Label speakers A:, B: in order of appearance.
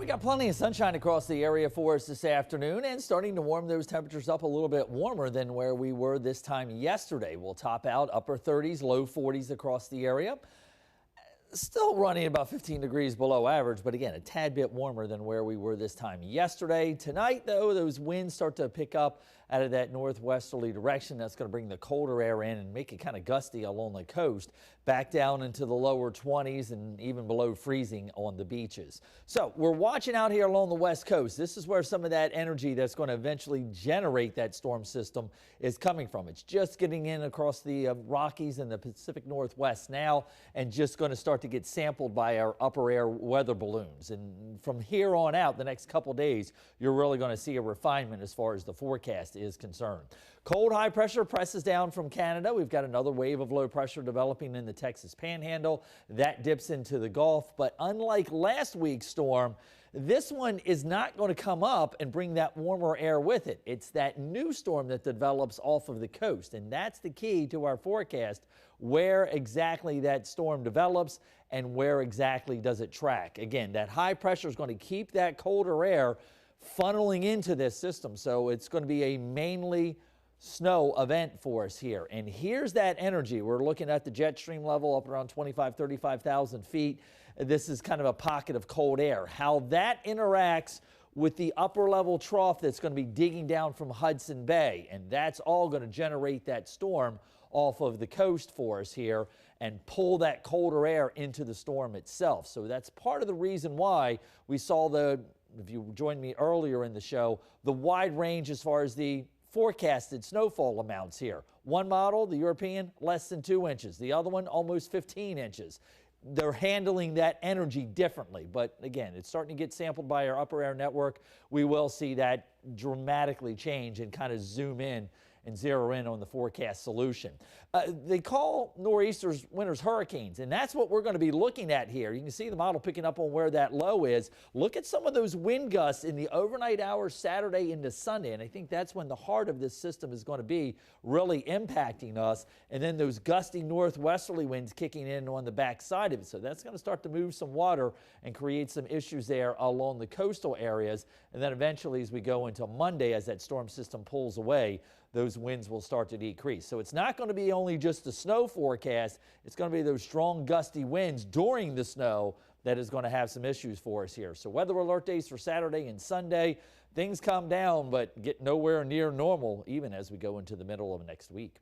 A: We got plenty of sunshine across the area for us this afternoon and starting to warm those temperatures up a little bit warmer than where we were this time yesterday. We'll top out upper 30s, low 40s across the area. Still running about 15 degrees below average, but again, a tad bit warmer than where we were this time yesterday. Tonight, though, those winds start to pick up out of that northwesterly direction. That's going to bring the colder air in and make it kind of gusty along the coast, back down into the lower 20s and even below freezing on the beaches. So we're watching out here along the west coast. This is where some of that energy that's going to eventually generate that storm system is coming from. It's just getting in across the Rockies and the Pacific Northwest now and just going to start to get sampled by our upper air weather balloons. And from here on out, the next couple days, you're really going to see a refinement as far as the forecast is concerned. Cold high pressure presses down from Canada. We've got another wave of low pressure developing in the Texas Panhandle. That dips into the Gulf. But unlike last week's storm, this one is not going to come up and bring that warmer air with it. It's that new storm that develops off of the coast. And that's the key to our forecast, where exactly that storm develops and where exactly does it track. Again, that high pressure is going to keep that colder air funneling into this system. So it's going to be a mainly snow event for us here. And here's that energy. We're looking at the jet stream level up around 35,000 feet. This is kind of a pocket of cold air. How that interacts with the upper level trough that's going to be digging down from Hudson Bay. And that's all going to generate that storm off of the coast for us here and pull that colder air into the storm itself. So that's part of the reason why we saw if you joined me earlier in the show, the wide range as far as the forecasted snowfall amounts here. One model, the European, less than 2 inches. The other one, almost 15 inches. They're handling that energy differently. But again, it's starting to get sampled by our upper air network. We will see that dramatically change and kind of zoom in and zero in on the forecast solution. They call nor'easters winters hurricanes, and that's what we're going to be looking at here. You can see the model picking up on where that low is. Look at some of those wind gusts in the overnight hours Saturday into Sunday, and I think that's when the heart of this system is going to be really impacting us, and then those gusty northwesterly winds kicking in on the back side of it. So that's going to start to move some water and create some issues there along the coastal areas, and then eventually as we go into Monday, as that storm system pulls away, those winds will start to decrease. So it's not going to be only just the snow forecast, it's going to be those strong gusty winds during the snow that is going to have some issues for us here. So weather alert days for Saturday and Sunday, things calm down but get nowhere near normal even as we go into the middle of next week.